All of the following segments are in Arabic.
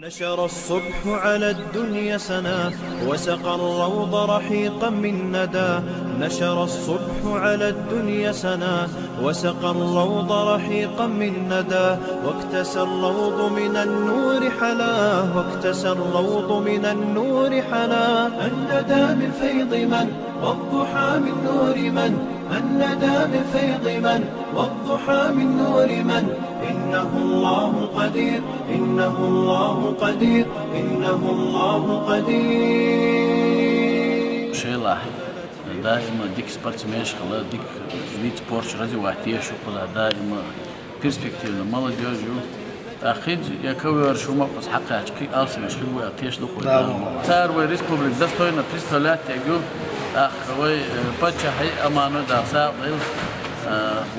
نشر الصبح على الدنيا سنا وسقى الروض رحيقا من ندى. نشر الصبح على الدنيا سنا وسقى الروض رحيقا من ندى. واكتسى الروض من النور حلاه واكتسى الروض من النور حلاه. الندى من فيض من والضحى من نور من. الندى من فيض من والضحى من نور من. إنه الله قدير إنه الله قدير إنه الله قدير. Шейла дائما дик спортсменшкалар, дик вид спорт развивающий кулар дائما перспективно молодежью. أخيد يكوّر شو مقص حقه أشكي أصلاً شو هو أتيش لخوي. صار ويريسبوبليك دستوينا بريستولات يجو أخ وي بتشا هي أمانة دارسا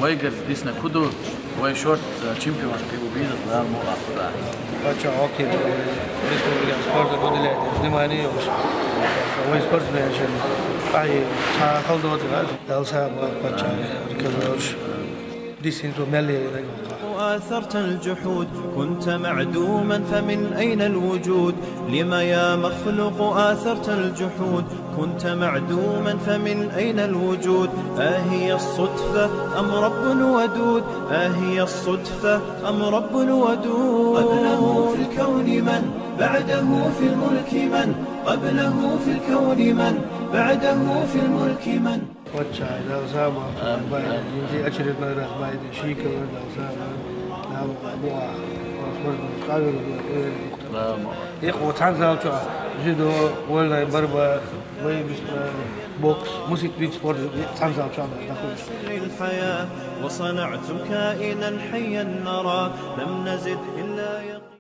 ويجر ديسنا كودو وي شورت تشامبيون بيبو بيزا دار مو أخذها. بتشا أوكي بريستوليك سبورت بوديلات زماني وي سبورت ماشين أي خالدوت دارسا بتشا ريكوردش ديسينتو ملي. آثرت الجحود كنت معدوما فمن أين الوجود. لما يا مخلوق آثرت الجحود كنت معدوما فمن أين الوجود. أهي الصدفة أم رب ودود أهي الصدفة أم رب ودود. قبله في الكون من بعده في الملك من. قبله في الكون من بعده في الملك من. وتشاي دالساما بايد يجي أشرف مرة بايد شيكا دالساما نعم أبوها أخبر قابل يقوى تعنزل شو جدو ولا بربا وين بوكس موسيقى بيت سبورت تعنزل شو الحياة وصنعت كائنا حيا نرى لم نزد إلا